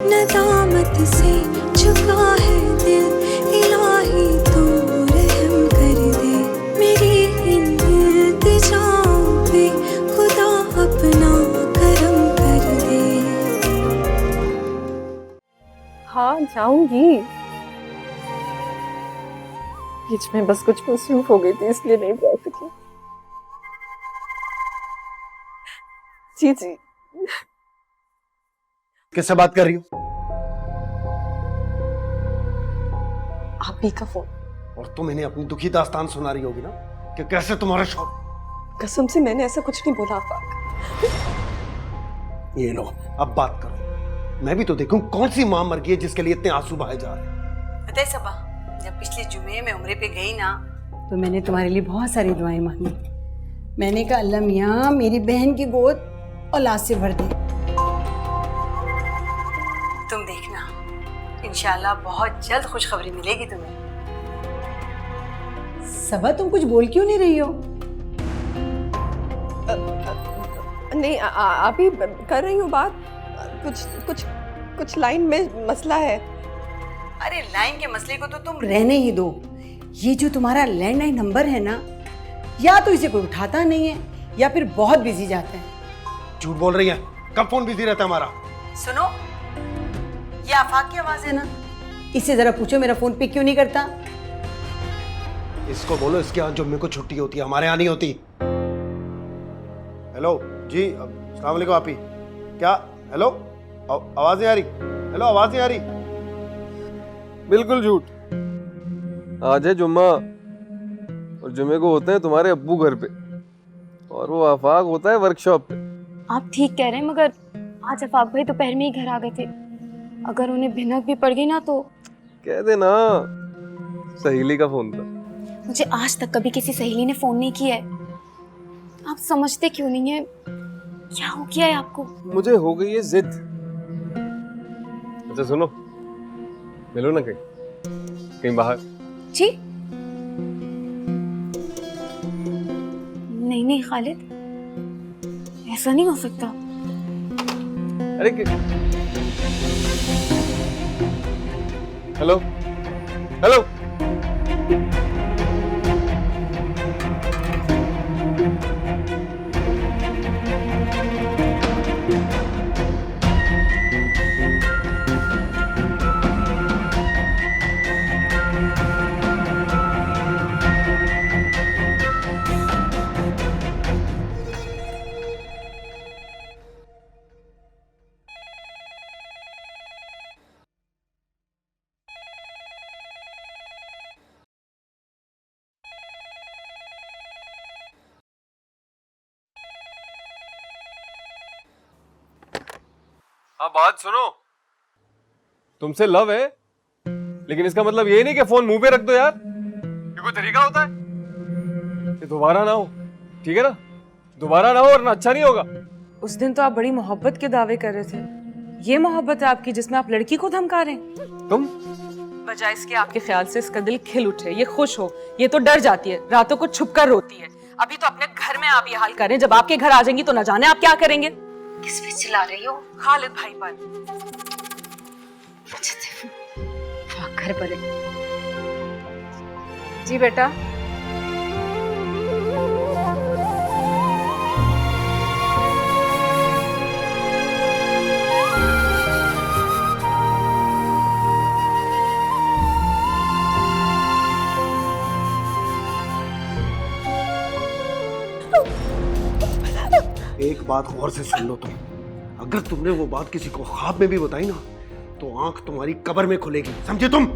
नदामत से झुका है दिल, इलाही तू रहम कर दे मेरी इन इल्तिजाओं पे, खुदा अपना करम कर दे। हाँ जाऊंगी, बीच में बस कुछ मसरूफ हो गई थी इसलिए नहीं जा सकी। जी जी। किससे बात कर रही हो? आप ही का फोन। और तुम इन्हें अपनी दुखी दास्तान सुना रही होगी ना कि कैसे तुम्हारा शौक। कसम से मैंने ऐसा कुछ नहीं बोला आफाक। ये लो अब बात करो, मैं भी तो देखूं कौन सी मां मर गई है जिसके लिए इतने आंसू बहाए जा रहे हैं। पता है सबा, जब पिछले जुमे में उम्रे पे गई ना तो मैंने तुम्हारे लिए बहुत सारी दुआएं मांगी। मैंने कहा अल्लाह मियां मेरी बहन की गोद औलाद से भर दे। तुम देखना इंशाल्लाह बहुत जल्द खुशखबरी मिलेगी तुम्हें। सबा तुम कुछ बोल क्यों नहीं रही हो? नहीं अभी कर रही हूँ बात। कुछ लाइन में मसला है। अरे लाइन के मसले को तो तुम रहने ही दो। ये जो तुम्हारा लैंडलाइन नंबर है ना, या तो इसे कोई उठाता नहीं है या फिर बहुत बिजी जाता है। झूठ बोल रही है, कब फोन बिजी रहता है हमारा? सुनो, ये आफाक की आवाज है ना? इससे जरा पूछो मेरा फोन पिक क्यों नहीं करता। इसको बोलो इसके यहाँ जुम्मे को छुट्टी होती है, हमारे यहाँ नहीं होती। हेलो जी, अस्सलाम वालेकुम। आप ही क्या? हेलो आवाज नहीं आ रही? हेलो आवाज नहीं आ रही? बिल्कुल झूठ। आज है जुम्मा और जुम्मे को होते हैं तुम्हारे अब्बू घर पे और वो आफाक होता है वर्कशॉप पे। आप ठीक कह रहे हैं, मगर आज आफाक भाई दोपहर में ही घर आ गए थे। अगर उन्हें भिनक भी पड़ गई ना तो कह देना सहेली का फोन था। मुझे आज तक कभी किसी सहेली ने फोन नहीं किया है। आप समझते क्यों नहीं है? क्या हो गया है आपको? मुझे हो गई है जिद। अच्छा सुनो, मिलो ना कहीं बाहर। जी नहीं खालिद, ऐसा नहीं हो सकता। अरे हेलो हेलो हाँ बात सुनो, तुमसे लव है लेकिन इसका मतलब ये नहीं कि फोन मुंह पे रख दो यार। ये कोई तरीका होता है? ये दोबारा ना हो, ठीक है ना? दोबारा ना हो वरना अच्छा नहीं होगा। उस दिन तो आप बड़ी मोहब्बत के दावे कर रहे थे। ये मोहब्बत है आपकी जिसमें आप लड़की को धमका रहे हैं? तुम बजाय इसके आपके ख्याल से इसका दिल खिल उठे, ये खुश हो। ये तो डर जाती है, रातों को छुपकर रोती है। अभी तो अपने घर में आप ये हाल कर रहे हैं, जब आपके घर आ जाएंगी तो न जाने आप क्या करेंगे। किस पे चिल्ला रही हो? खालिद भाई पर। घर पर है। जी बेटा। एक बात गौर से सुन लो तुम, अगर तुमने वो बात किसी को ख्वाब में भी बताई ना तो आंख तुम्हारी कब्र में खुलेगी, समझे तुम?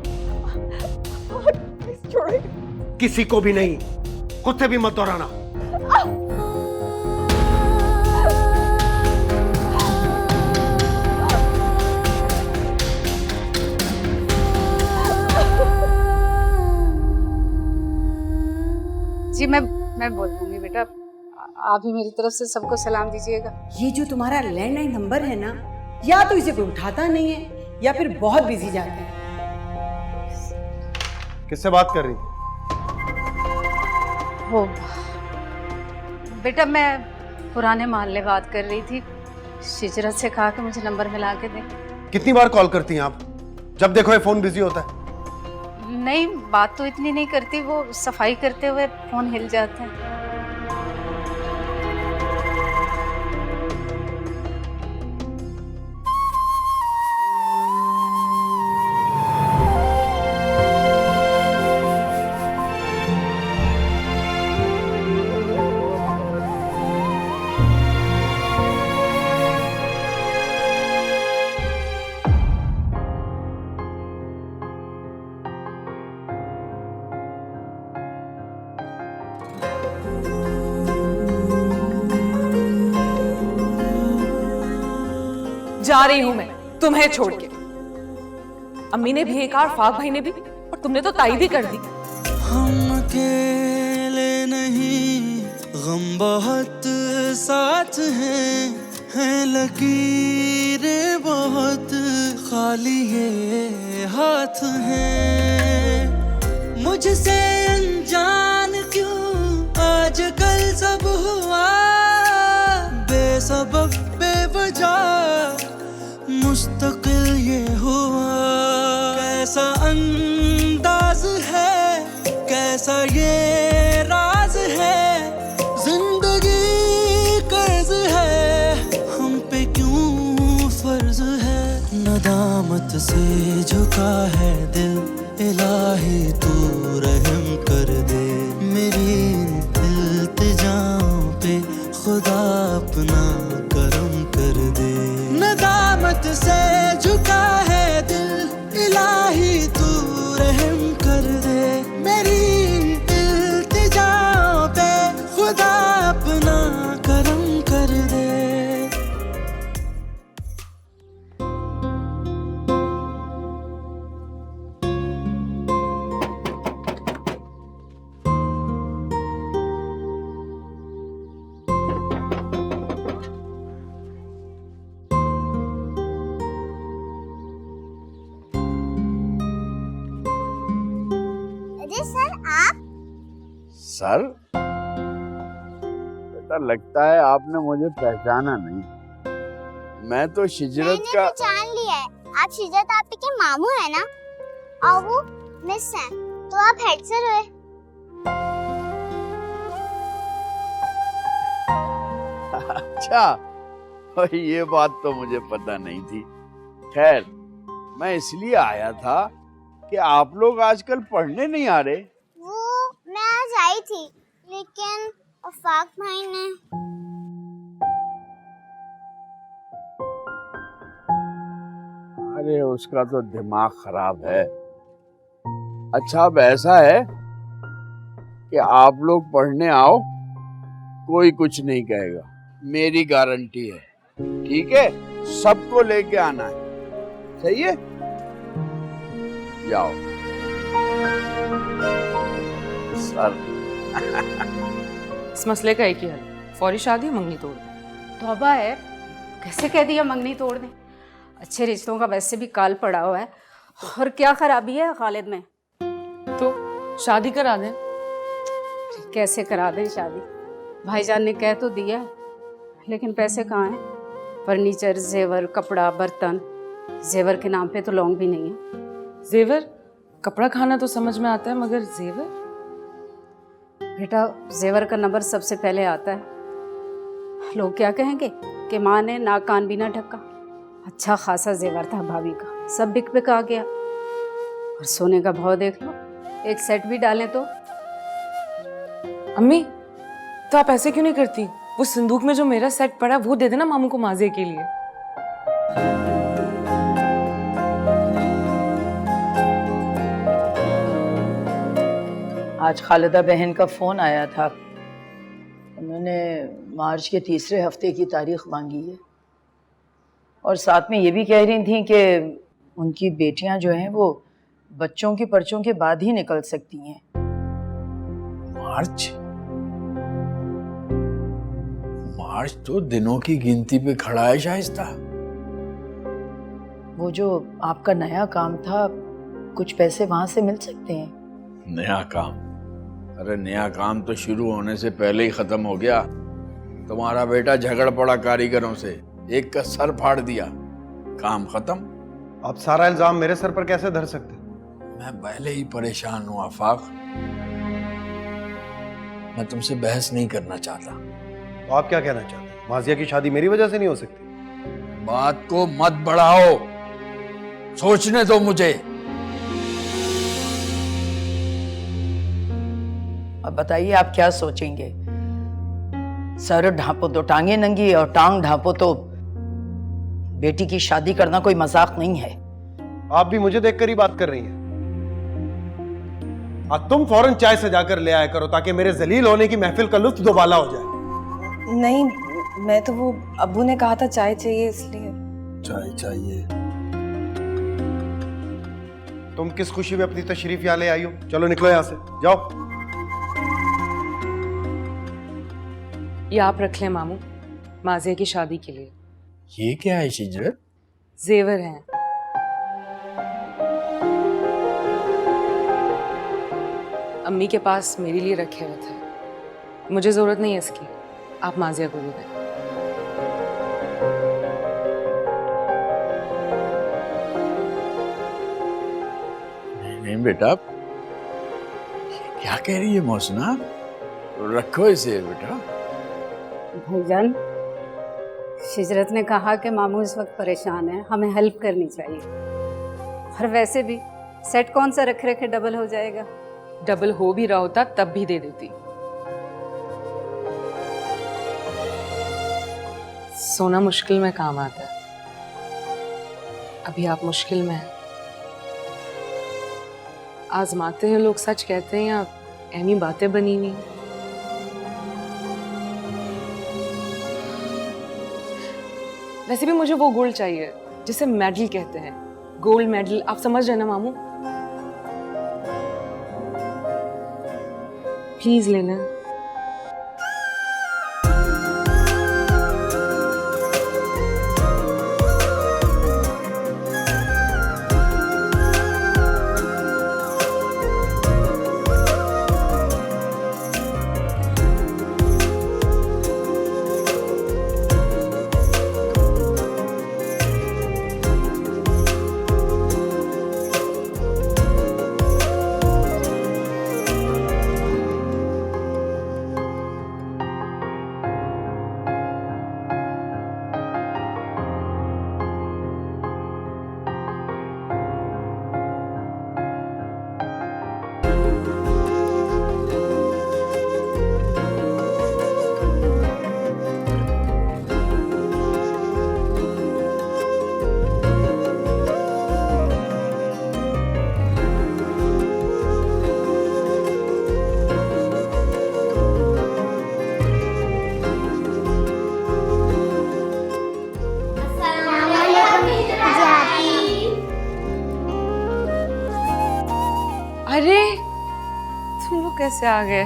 किसी को भी नहीं, खुद से भी मत दोहराना। जी मैं बोल दूंगी बेटा, आप भी मेरी तरफ से सबको सलाम दीजिएगा। ये जो तुम्हारा लैंडलाइन नंबर है ना, या तो इसे कोई उठाता नहीं है या फिर बहुत बिजी जाता है। किससे बात कर रही? वो बेटा मैं पुराने मोहल्ले बात कर रही थी। शिजरत से कहा कि मुझे नंबर मिला के दे। कितनी बार कॉल करती हैं आप? जब देखो ये फोन बिजी होता है। नहीं, बात तो इतनी नहीं करती, वो सफाई करते हुए फोन हिल जाता है। जा रही हूं मैं तुम्हें छोड़ के। अम्मी ने भी एक और फाक भाई ने भी, और तुमने तो ताई भी कर दी। हम अकेले नहीं, गम बहुत साथ हैं लकीरें बहुत, खाली ये हाथ हैं। मुझसे अनजान क्यों आजकल सब हुआ, बेसबब बेवजह मुस्तकिल ये हुआ। कैसा अंदाज है, कैसा ये राज है, जिंदगी कर्ज है, हम पे क्यों फर्ज है। नदामत से झुका है दिल, इलाही तू रहम कर दे। मेरी इल्तिजाओं पे खुदा अपना करम कर दे। नदामत से झुका है दिल, इलाही तू रहम कर दे। मेरी इल्तिजाओं पे खुदा अपना करम कर दे। सर, बेटा लगता है आपने मुझे पहचाना नहीं। मैं तो शिजरत का पहचान लिया है। आप शिजरत आपी के मामू है ना, और वो मिस हैं, तो आप हेड सर हुए। अच्छा, ये बात तो मुझे पता नहीं थी। खैर, मैं इसलिए आया था कि आप लोग आजकल पढ़ने नहीं आ रहे। वो मैं आज आई थी, लेकिन अफाक भाई ने। अरे उसका तो दिमाग खराब है। अच्छा, अब ऐसा है कि आप लोग पढ़ने आओ, कोई कुछ नहीं कहेगा, मेरी गारंटी है। ठीक है, सबको लेके आना है, सही है? जाओ सर। इस मसले का एक ही हल, फौरी शादी मंगनी तोड़। तौबा है, कैसे कह दिया मंगनी तोड़ दे। अच्छे रिश्तों का वैसे भी काल पड़ा हुआ है, और क्या खराबी है खालिद में। तो शादी करा दें। कैसे करा दें शादी? भाईजान ने कह तो दिया, लेकिन पैसे कहाँ हैं? फर्नीचर, जेवर, कपड़ा, बर्तन। जेवर के नाम पे तो लौंग भी नहीं है। जेवर? कपड़ा खाना तो समझ में आता है, मगर जेवर? बेटा, जेवर का नंबर सबसे पहले आता है। लोग क्या कहेंगे कि माँ ने नाक कान भी ना ढका। अच्छा खासा जेवर था भाभी का, सब बिक बिक आ गया। और सोने का भाव देख लो, एक सेट भी डालें तो। अम्मी, तो आप ऐसे क्यों नहीं करती? वो संदूक में जो मेरा सेट पड़ा वो दे देना मामू को माजे के लिए। आज खालिदा बहन का फ़ोन आया था। उन्होंने मार्च के तीसरे हफ्ते की तारीख मांगी है, और साथ में ये भी कह रही थी कि उनकी बेटियां जो हैं वो बच्चों की पर्चों के बाद ही निकल सकती हैं। मार्च तो दिनों की गिनती पे खड़ा है शाइस्ता। वो जो आपका नया काम था, कुछ पैसे वहां से मिल सकते हैं? नया काम? अरे नया काम तो शुरू होने से पहले ही खत्म हो गया। तुम्हारा बेटा झगड़ पड़ा कारीगरों से, एक का सर फाड़ दिया, काम खत्म। आप सारा इल्जाम मेरे सर पर कैसे धर सकते? मैं पहले ही परेशान हूं आफाक। मैं तुमसे बहस नहीं करना चाहता। तो आप क्या कहना चाहते हैं? माजिया की शादी मेरी वजह से नहीं हो सकती? बात को मत बढ़ाओ, सोचने दो मुझे। अब बताइए आप क्या सोचेंगे? सर ढांपो तो टांगे नंगी और टांग ढांपो तो बेटी की शादी करना कोई मजाक नहीं है। आप भी मुझे देखकर ही बात कर रही हैं। तुम फौरन चाय सजाकर ले आया करो ताकि मेरे जलील होने की महफिल का लुत्फ दोबाला हो जाए। नहीं, मैं तो वो अब्बू ने कहा था चाय चाहिए इसलिए। चाय चाहिए? तुम किस खुशी में अपनी तशरीफ यहाँ ले आई हो? चलो निकलो यहाँ से, जाओ। ये आप रख लें मामू, माजिया की शादी के लिए। ये क्या है शिजरत? जेवर हैं। अम्मी के पास मेरे लिए रखे हुए थे, मुझे जरूरत नहीं है इसकी, आप माजिया को दे दें। नहीं बेटा, क्या कह रही है मौसना? रखो इसे बेटा। भाईजान, शिजरत ने कहा कि मामू इस वक्त परेशान है, हमें हेल्प करनी चाहिए। और वैसे भी सेट कौन सा रख रखे डबल हो जाएगा। डबल हो भी रहा होता तब भी दे देती। सोना मुश्किल में काम आता है। अभी आप मुश्किल में हैं। आजमाते हैं लोग, सच कहते हैं या ऐमी बातें बनी हुई। वैसे भी मुझे वो गोल्ड चाहिए जिसे मेडल कहते हैं, गोल्ड मेडल। आप समझ रहे ना मामू? प्लीज लेना। अरे तुम लोग कैसे आ गए?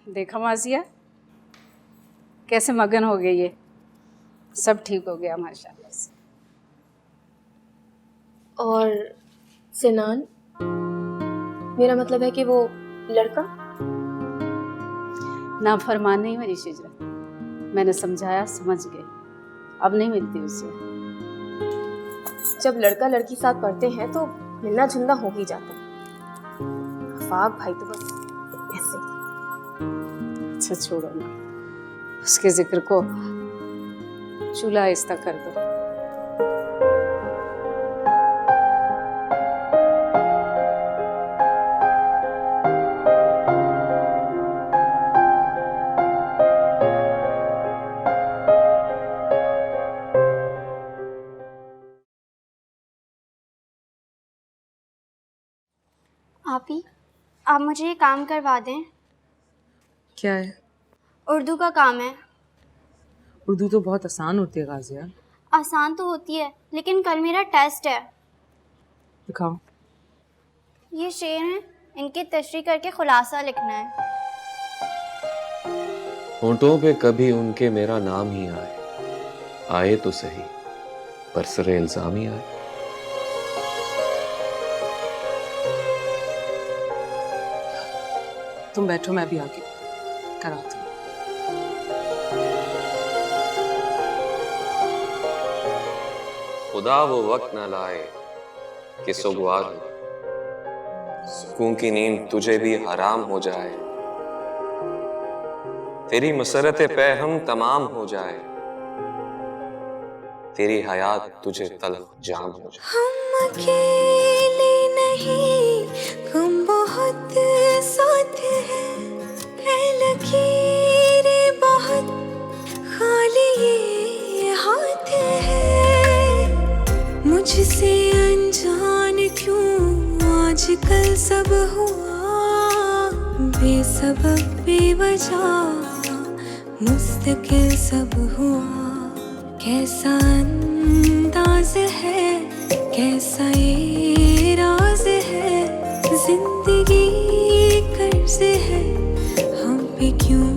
देखा माजिया कैसे मगन हो गई है। सब ठीक हो गया माशाल्लाह से। और सिनान, मेरा मतलब है कि वो लड़का नाफरमान नहीं मेरी शिजरत, मैंने समझाया, समझ गई, अब नहीं मिलती उससे। जब लड़का लड़की साथ पढ़ते हैं तो मिलना जुलना हो ही जाता है। आफाक भाई तो बस ऐसे। अच्छा छोड़ो ना, उसके जिक्र को चूल्हा आहिस्ता कर दो। आप ही, आप मुझे ये काम करवा दें। क्या है? उर्दू का काम है। उर्दू तो बहुत आसान होती है गाजिया। आसान तो होती है, लेकिन कल मेरा टेस्ट है। दिखाओ। ये शेर हैं, इनकी तशरीह करके खुलासा लिखना है। होंठों पे कभी उनके मेरा नाम ही आए, आए तो सही पर सरे इल्जाम ही आए। तुम बैठो, मैं भी आके कराती हूँ। खुदा वो वक्त न लाए कि सुगवार हो, सुकून की नींद तुझे भी हराम हो जाए, तेरी मसरत पे हम तमाम हो जाए, तेरी हयात तुझे तल्ख जाम हो जाए। हम अकेले नहीं, हम बहुत साथ है लकीरें बहुत, खाली ये हाथ है। मुझसे अनजान क्यों आजकल सब हुआ, बेसबब बेवजह मुस्तकिल सब हुआ। कैसा अंदाज है, कैसा ये राज है, जिंदगी कर्ज है, हम पे क्यों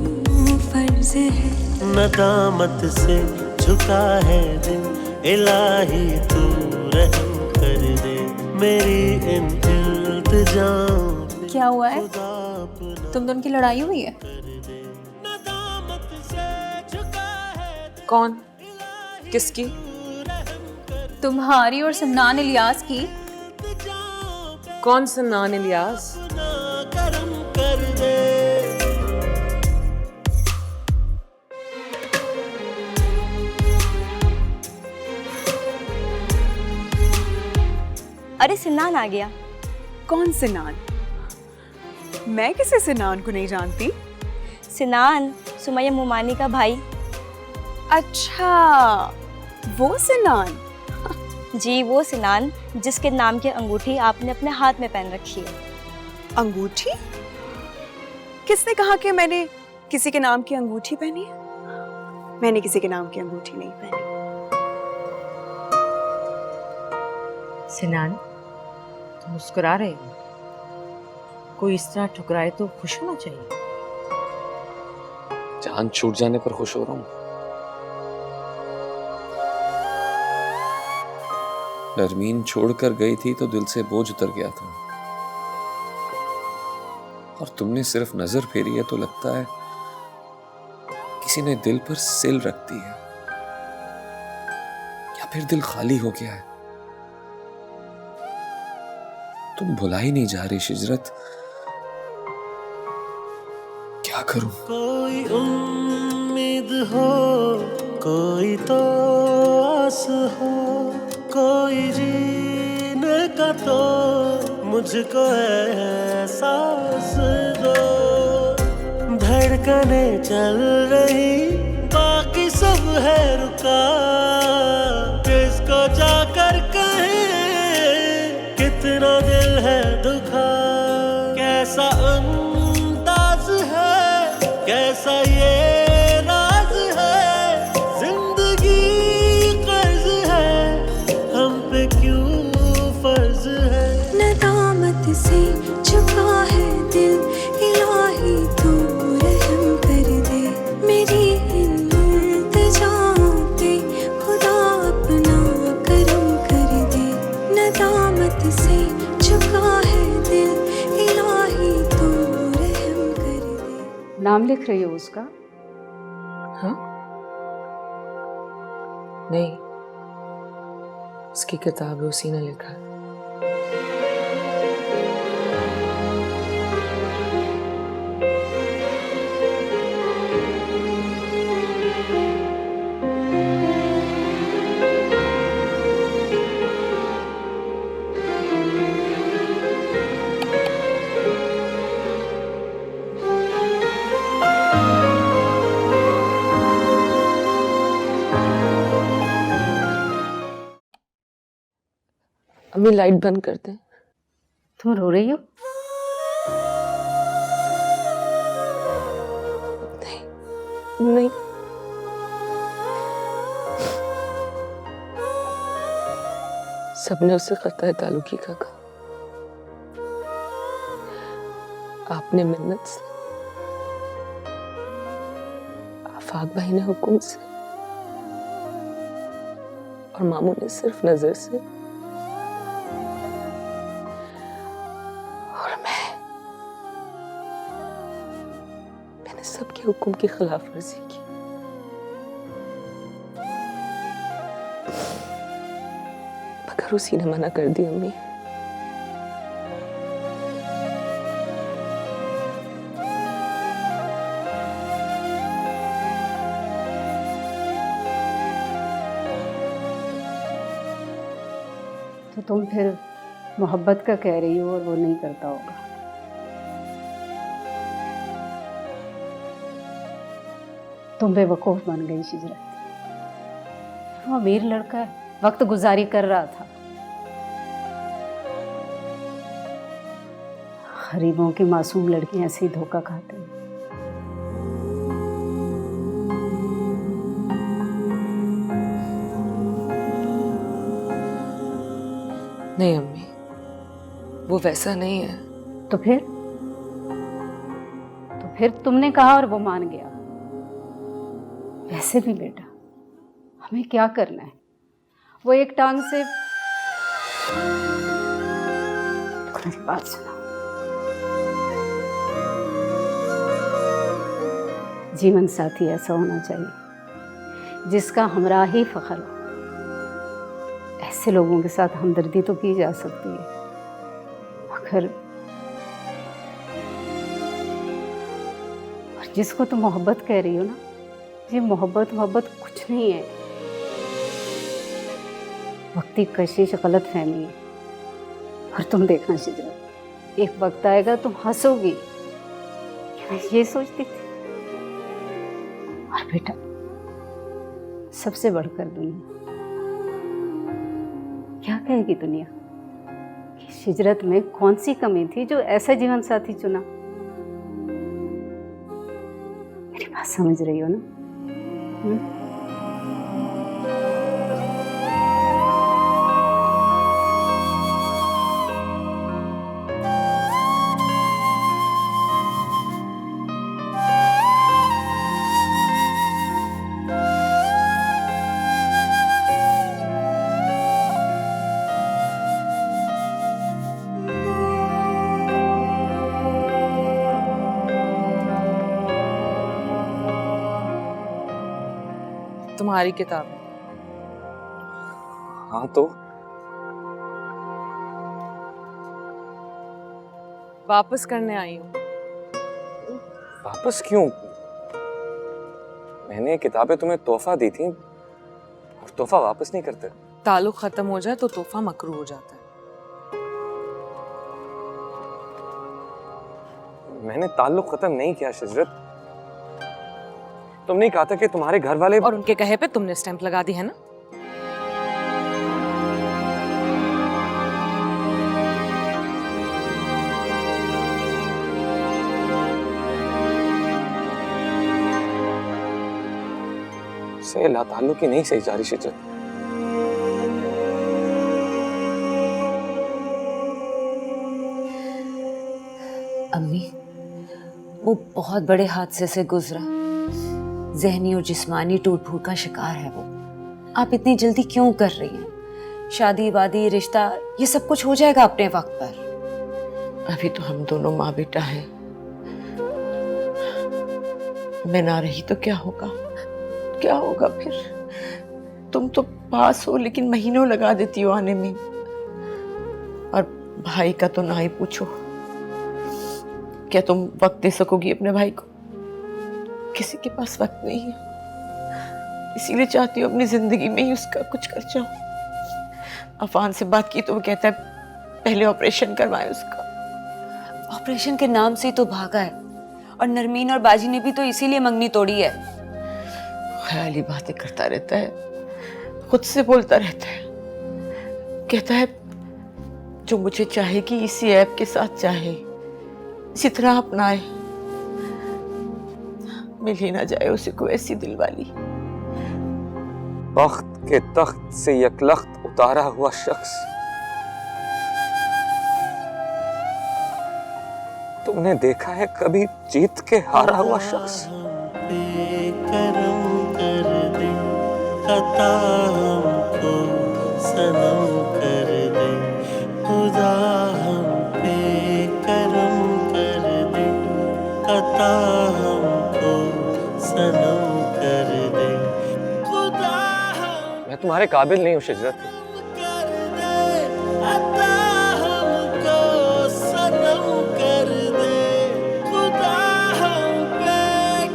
फर्ज है। नदामत से झुका है दिल, इलाही तू रहम कर दे मेरी इन इल्तिजाओं पे। क्या हुआ है? तुम दोनों की लड़ाई हुई है? कौन? किसकी? तुम्हारी और सन्नान इलियास की। कौन सन्नान इलियास? कर दे। अरे सिनान आ गया। कौन सिनान? मैं किसी सिनान को नहीं जानती। सिनान, सुमैया मुमानी का भाई। अच्छा, वो सिनान। जी वो सिनान जिसके नाम की अंगूठी आपने अपने हाथ में पहन रखी है। अंगूठी? किसने कहा कि मैंने किसी के नाम की अंगूठी पहनी है? मैंने किसी के नाम की अंगूठी नहीं पहनी। सिनान, तुम मुस्कुरा रहे हो? कोई इस तरह ठुकराए तो खुश होना चाहिए। जान छूट जाने पर खुश हो रहा हूं। नरमीन छोड़कर गई थी तो दिल से बोझ उतर गया था, और तुमने सिर्फ नजर फेरी है तो लगता है किसी ने दिल पर सिल रख दी है, या फिर दिल खाली हो गया है। तुम भुला ही नहीं जा रही शिजरत, क्या करूं? कोई उम्मीद हो, कोई तो आस हो, कोई जीने का तो मुझको एहसास दो। धड़कने चल रही, बाकी सब है रुका, किसको जाकर कहें कितना दिल है दुखा। कैसा अंदाज है, कैसा ये राज है, जिंदगी कर्ज है, हम पे क्यों फर्ज है। नदामत से झुका है दिल, इलाही तू रहम कर दे मेरी इन इल्तिजाओं पे, खुदा अपना करम कर दे। नदामत से झुका है दिल, इलाही तू रहम कर दे। नाम लिख रही हो उसका? हाँ? नहीं, उसकी किताब उसी ने लिखा है। अम्मी लाइट बंद कर दे। तुम रो रही हो? नहीं, सबने उससे खता ताल्लुकी का कहा। आपने मिन्नत से, आफाक भाई ने हुक्म से, और मामू ने सिर्फ नजर से, और मैंने सबके हुक्म की खिलाफ वर्जी की। मगर उसी ने मना कर दी। अम्मी, तो तुम फिर मोहब्बत का कह रही हो और वो नहीं करता होगा। तुम बेवकूफ बन गई शिजरत। वो अमीर लड़का है, वक्त गुजारी कर रहा था। गरीबों की मासूम लड़कियां ऐसे ही धोखा खाते हैं। नहीं अम्मी, वो वैसा नहीं है। तो फिर तुमने कहा और वो मान गया। वैसे भी बेटा, हमें क्या करना है? वो एक टांग से मेरी बात सुनो। जीवन साथी ऐसा होना चाहिए जिसका हमरा ही फख्र हो। ऐसे लोगों के साथ हमदर्दी तो की जा सकती है, मगर और जिसको तुम मोहब्बत कह रही हो ना, ये मोहब्बत कुछ नहीं है। वक्ती कशिश, गलत फहमी है। और तुम देखना शिजरा, एक वक्त आएगा तुम हंसोगी कि मैं ये सोचती थी। और बेटा, सबसे बढ़कर दुनिया क्या कहेगी? दुनिया कि शिजरत में कौन सी कमी थी जो ऐसा जीवन साथी चुना? मेरी बात समझ रही हो ना? तुम्हारी किताब है। हाँ तो वापस करने आई हूँ। वापस क्यों? मैंने किताबें तुम्हें तोहफा दी थी और तोहफा वापस नहीं करते। ताल्लुक खत्म हो जाए तो तोहफा मकरू हो जाता है। मैंने ताल्लुक खत्म नहीं किया शिजरत। तुमने कहा था कि तुम्हारे घर वाले, और उनके कहे पे तुमने स्टैंप लगा दी है ना। से ला ताल्लुक ही नहीं सही जा रही शिजरत। अम्मी, वो बहुत बड़े हादसे से गुजरा, ज़हनी और जिस्मानी टूट फूट का शिकार है वो। आप इतनी जल्दी क्यों कर रही हैं? शादी वादी रिश्ता ये सब कुछ हो जाएगा अपने वक्त पर। अभी तो हम दोनों माँ बेटा हैं। मैं ना रही तो क्या होगा? क्या होगा फिर? तुम तो पास हो, लेकिन महीनों लगा देती हो आने में। और भाई का तो ना ही पूछो। क्या तुम वक्त दे सकोगी अपने भाई को? किसी के पास वक्त नहीं है। इसीलिए चाहती हूँ अपनी जिंदगी में ही उसका कुछ कर जाऊं। अफान से बात की तो वो कहता है पहले ऑपरेशन करवाए उसका। ऑपरेशन के नाम से ही तो भागा है, और नरमीन और बाजी ने भी तो इसीलिए मंगनी तोड़ी है। ख्याली बातें करता रहता है, खुद से बोलता रहता है। कहता है जो मुझे चाहेगी इसी ऐप के साथ चाहे, इसी तरह अपनाए। मिल ही ना जाए उसे कोई ऐसी दिल वाली। बख्त के तख्त से यकलख्त उतारा हुआ शख्स। तुमने देखा है कभी जीत के हारा हुआ शख्स? करम कर दे, अता हमको सनम कर दे, खुदा हम पे करम कर दे, अता हमको सनम कर दे, खुदा मैं तुम्हारे काबिल नहीं हूँ शिजरत। अता हमको सनम कर दे, खुदा हम पे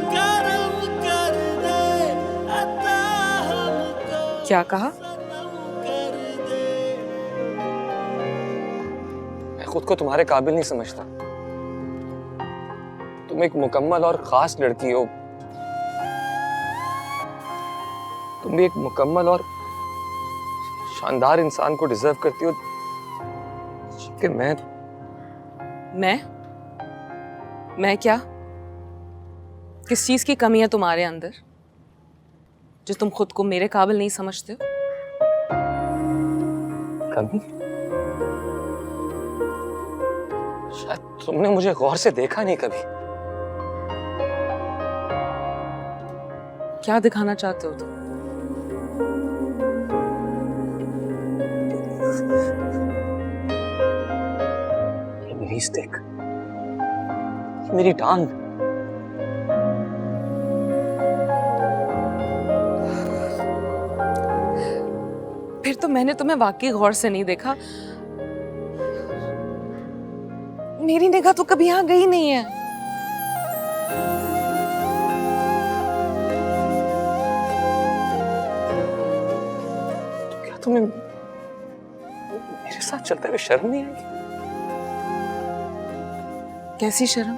करम कर दे, अता हमको। क्या कहा? मैं खुद को तुम्हारे काबिल नहीं समझता। तुम एक मुकम्मल और खास लड़की हो। तुम भी एक मुकम्मल और शानदार इंसान को डिजर्व करती हो कि मैं क्या? किस चीज की कमी है तुम्हारे अंदर जो तुम खुद को मेरे काबिल नहीं समझते हो? कमी? शायद तुमने मुझे गौर से देखा नहीं कभी। क्या दिखाना चाहते हो तुम? ये मेरी स्टिक, मेरी टांग। फिर तो मैंने तुम्हें वाकई गौर से नहीं देखा। मेरी निगाह तो कभी यहां गई नहीं है। तो क्या तुम्हें मेरे साथ चलते हुए शर्म नहीं आई? कैसी शर्म?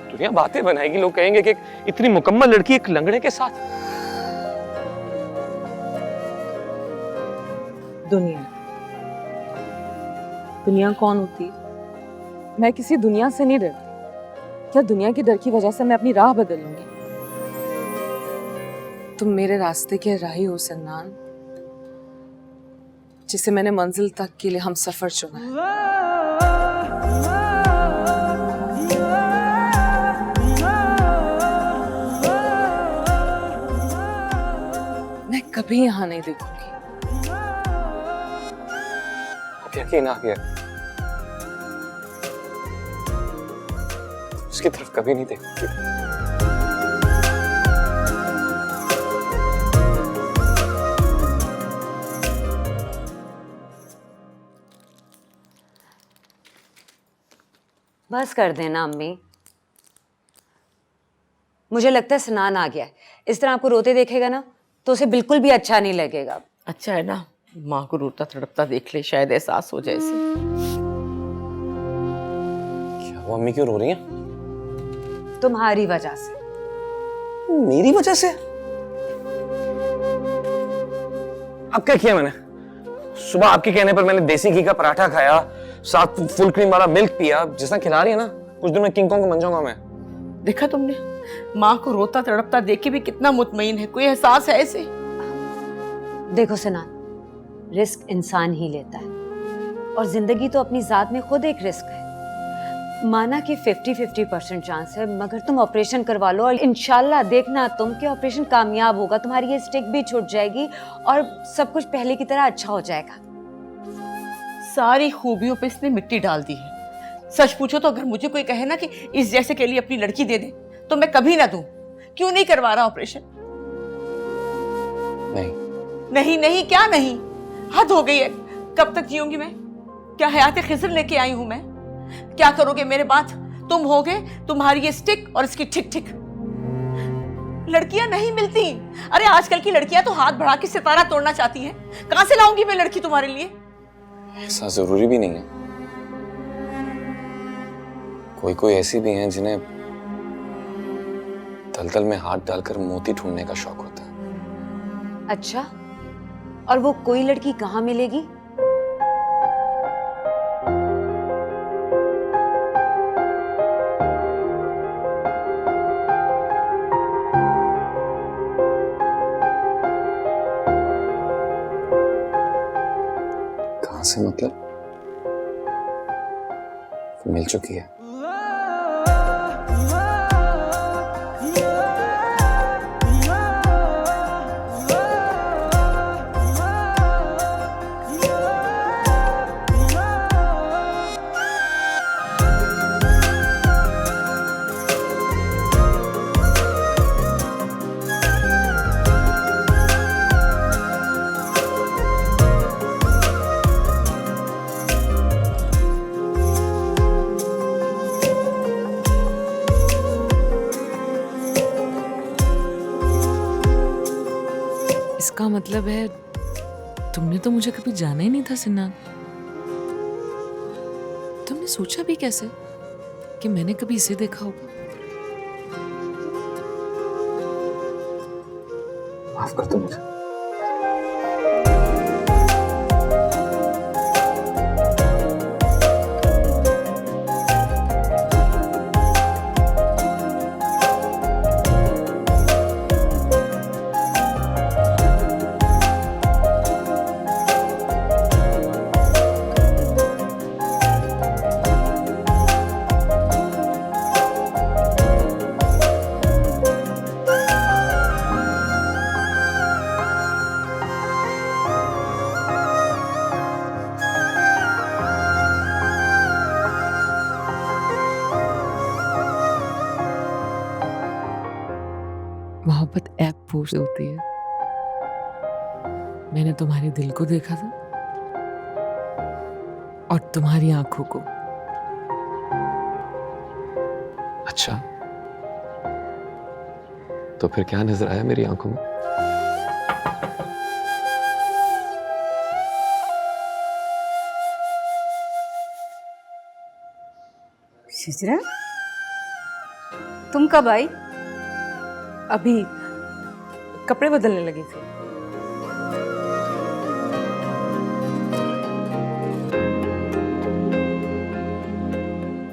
दुनिया बातें बनाएगी, लोग कहेंगे कि इतनी मुकम्मल लड़की एक लंगड़े के साथ। दुनिया कौन होती है? मैं किसी दुनिया से नहीं डरती। क्या दुनिया के डर की वजह से मैं अपनी राह बदल लूंगी? तुम मेरे रास्ते के राही हो सन्नान, जिसे मैंने मंजिल तक के लिए हम सफर चुना है। मैं कभी यहां नहीं देखूंगी। अब यकीन आ गया, उसकी तरफ कभी नहीं देखूंगी। बस कर देना अम्मी, मुझे लगता है स्नान आ गया है। इस तरह आपको रोते देखेगा ना तो उसे बिल्कुल भी अच्छा नहीं लगेगा। अच्छा है ना, माँ को रोता तड़पता देख ले, शायद एहसास हो जाए इसे। क्या वो अम्मी क्यों रो रही हैं? तुम्हारी वजह से। मेरी वजह से? अब क्या किया मैंने? सुबह आपके कहने पर मैंने देसी घी का पराठा खाया, साथ फुल क्रीम वाला मिल्क पिया। जितना खिला रही है ना, कुछ दिन में किंग कॉन्ग बन जाऊंगा मैं। देखा तुमने, माँ को रोता तड़पता देख के भी कितना मुतमईन है। कोई एहसास है इसे? देखो सनान, रिस्क इंसान ही लेता है और जिंदगी तो अपनी जात में खुद एक रिस्क है। माना कि 50-50% चांस है, मगर तुम ऑपरेशन करवा लो और इंशाल्लाह देखना तुम कि ऑपरेशन कामयाब होगा, तुम्हारी ये स्टिक भी छूट जाएगी और सब कुछ पहले की तरह अच्छा हो जाएगा। सारी खूबियों पे इसने मिट्टी डाल दी है। सच पूछो तो अगर मुझे कोई कहे ना कि इस जैसे के लिए अपनी लड़की दे दे तो मैं कभी ना दूं। क्यों नहीं करवा रहा ऑपरेशन? नहीं नहीं, क्या नहीं? हद हो गई है। कब तक जीऊंगी मैं? क्या हयात खिज़र लेके आई हूं मैं? क्या करोगे मेरे बाद? तुम होगे, तुम्हारी ये स्टिक और इसकी ठिक ठिक। लड़कियां नहीं मिलती। अरे आजकल की लड़कियां तो हाथ बढ़ा के सितारा तोड़ना चाहती हैं। कहां से लाऊंगी मैं लड़की तुम्हारे लिए? ऐसा जरूरी भी नहीं है। कोई कोई ऐसी भी हैं जिन्हें दलदल में हाथ डालकर मोती ढूंढने का शौक होता है। अच्छा, और वो कोई लड़की कहाँ मिलेगी? से मतलब वो मिल चुकी है। इसका मतलब है तुमने तो मुझे कभी जाना ही नहीं था सिन्नान। तुमने सोचा भी कैसे कि मैंने कभी इसे देखा होगा? माफ कर दो मुझे। मोहब्बत ऐप पोस्ट होती है। मैंने तुम्हारे दिल को देखा था और तुम्हारी आंखों को। अच्छा, तो फिर क्या नजर आया मेरी आंखों में? शिजरा, तुम कब आई? अभी कपड़े बदलने लगी थी।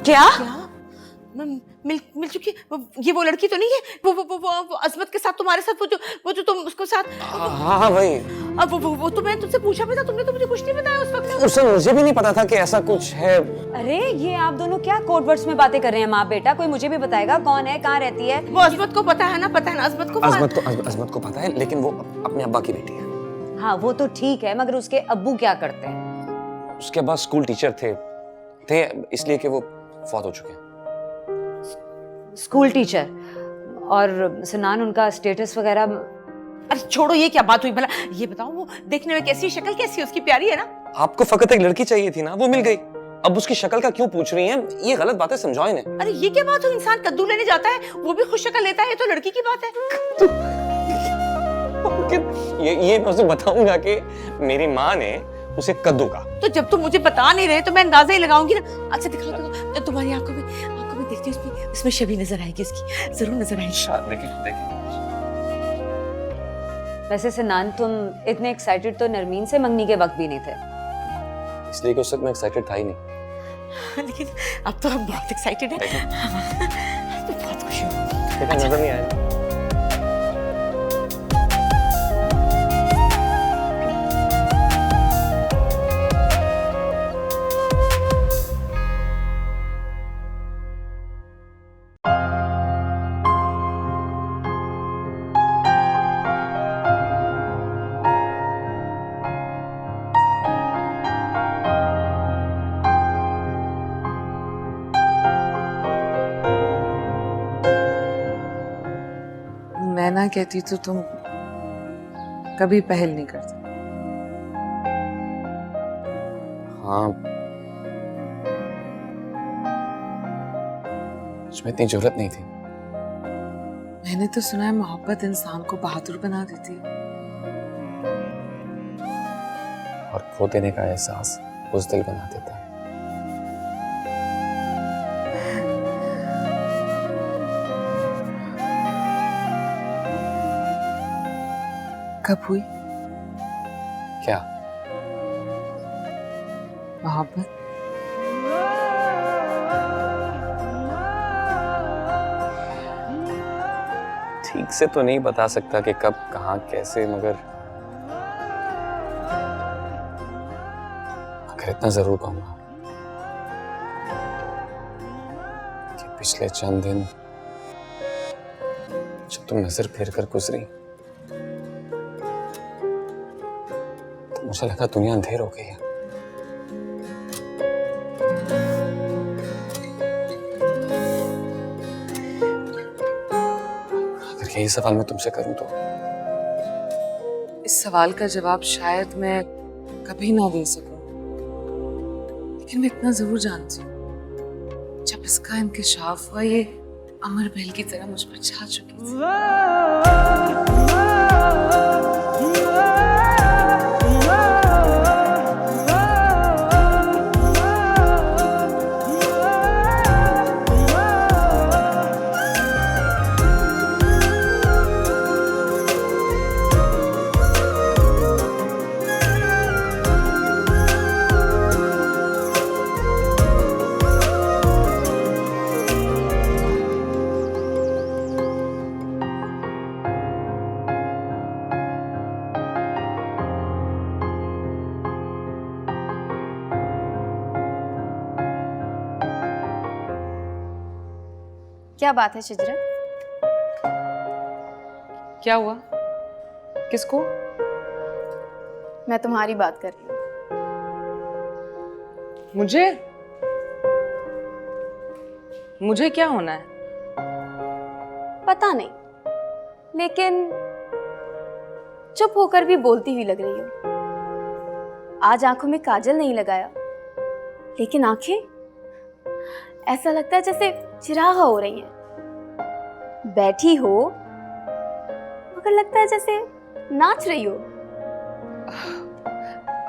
क्या? मिल चुकी? ये वो लड़की तो नहीं है? वो अजमत के साथ तुम्हारे साथ वो जो तुम उसको साथ। हाँ वही। अब वो तो मैंने तुमसे पूछा भी था, तुमने तो मुझे कुछ नहीं बताया उस वक्त। उस समय मुझे भी नहीं पता था कि ऐसा कुछ है। अरे ये आप दोनों क्या कोड वर्ड्स में बातें कर रहे हैं माँ बेटा? कोई मुझे भी बताएगा कौन है, कहाँ रहती है? वो अजमत को पता है ना? पता है ना अजमत को? अजमत को पता है, लेकिन वो अपने अब्बा की बेटी है। हाँ वो तो ठीक है, मगर उसके अब्बू क्या करते हैं? उसके अब्बा स्कूल टीचर थे इसलिए कि वो फौत हो चुके हैं। School teacher? और सिनान उनका स्टेटस वगैरह? अरे छोड़ो, ये क्या बात हुई भला? ये बताओ वो देखने में कैसी है, शक्ल कैसी है उसकी? प्यारी है ना? आपको फकत एक लड़की चाहिए थी ना, वो मिल गई। अब उसकी शक्ल का क्यों पूछ रही हैं? ये गलत बातें समझाओ इन्हें। अरे ये क्या बात हुई? इंसान कद्दू लेने जाता है वो भी खुद शक्ल लेता है, ये तो लड़की की बात है। ये मैं उसे बताऊंगा कि मेरी माँ ने उसे कद्दू का। तो जब तुम मुझे बता नहीं रहे तो मैं अंदाजा ही लगाऊंगी ना। अच्छा दिखाओ, तो तुम्हारी आंखों में देखती हूँ, उसमें छवि नजर आएगी इसकी, जरूर नजर आएगी। देखिए। वैसे सिनान तुम इतने एक्साइटेड तो नरमीन से मंगनी के वक्त भी नहीं थे। इसलिए कि उस वक्त मैं एक्साइटेड था ही नहीं। लेकिन अब तो हम बहुत एक्साइटेड हैं। तो बहुत खुश हूँ। नजर नहीं आया। मैं ना कहती तो तुम कभी पहल नहीं करती। हाँ, मुझमें इतनी जरूरत नहीं थी। मैंने तो सुना है मोहब्बत इंसान को बहादुर बना देती है। और खो देने का एहसास बुज़दिल बना देता है। कब हुई क्या मोहब्बत? ठीक से तो नहीं बता सकता कि कब, कहाँ, कैसे, मगर इतना जरूर कहूंगा कि पिछले चंद दिन जब तुम नजर फेर कर गुजरी तो मुझे लगा दुनिया अंधेर हो गई है। अगर यही सवाल मैं तुमसे करूं तो इस सवाल का जवाब शायद मैं कभी ना दे सकूं, लेकिन मैं इतना जरूर जानती हूँ, जब इसका इंकशाफ हुआ ये अमर बैल की तरह मुझ पर छा चुकी थी। क्या बात है शिजरा? क्या हुआ? किसको? मैं तुम्हारी बात कर रही हूँ। मुझे क्या होना है? पता नहीं, लेकिन चुप होकर भी बोलती हुई लग रही हो। आज आंखों में काजल नहीं लगाया, लेकिन आंखें ऐसा लगता है जैसे चिरागा हो रही हैं। बैठी हो मगर लगता है जैसे नाच रही हो।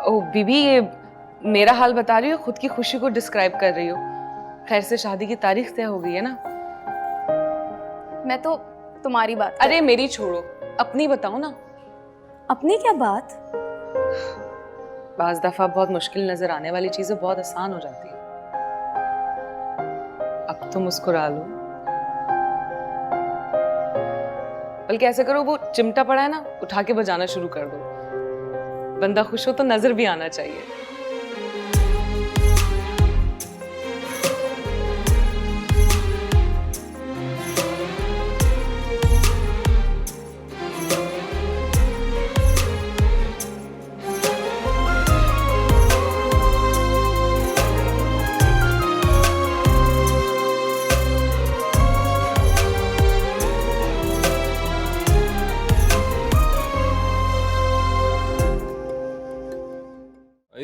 ओ बीबी, ये मेरा हाल बता रही हो, खुद की खुशी को डिस्क्राइब कर रही हो। खैर से शादी की तारीख तय हो गई है ना? मैं तो तुम्हारी बात अरे मेरी छोड़ो, अपनी बताओ ना। अपनी क्या बात? बाज दफा बहुत मुश्किल नजर आने वाली चीजें बहुत आसान हो जाती है। अब तो मुस्कुरा लो, बल्कि ऐसे करो, वो चिमटा पड़ा है ना, उठा के बजाना शुरू कर दो। बंदा खुश हो तो नजर भी आना चाहिए।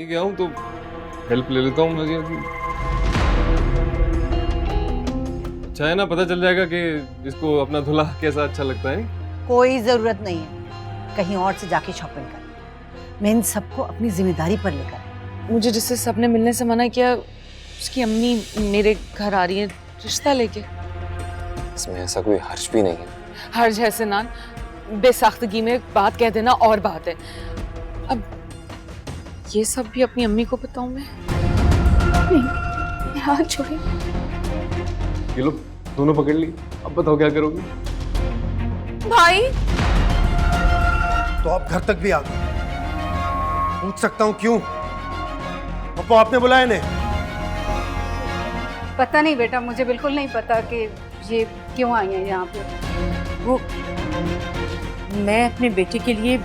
गया हूँ तो हेल्प ले लेता हूँ नजिया की। अच्छा है ना, पता चल जाएगा कि इसको अपना दूल्हा कैसा अच्छा लगता है। कोई जरूरत नहीं है कहीं और से जाके शॉपिंग कर। मैं इन सबको अपनी जिम्मेदारी पर लेकर। मुझे जिससे सबने मिलने से मना किया, उसकी अम्मी मेरे घर आ रही है रिश्ता लेके। इसमें ऐसा कोई हर्ज भी नहीं है। हर्ज है सिनान, बेसाख्तगी में बात कह देना और बात है। अब ये सब भी अपनी अम्मी को बताऊं मैं? नहीं, हाथ छोड़े। ये लो, दोनों पकड़ ली। अब बताओ क्या करोगी? भाई तो आप घर तक भी आ गए। पूछ सकता हूँ क्यों? पप्पू आपने बुलाया इन्हें? पता नहीं बेटा, मुझे बिल्कुल नहीं पता कि ये क्यों आई है यहाँ पे। वो मैं अपने बेटे के लिए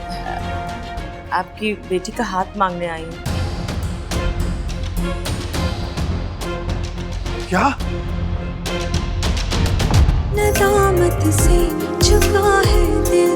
आपकी बेटी का हाथ मांगने आई हूँ। क्या? नदामत से झुका है दिल,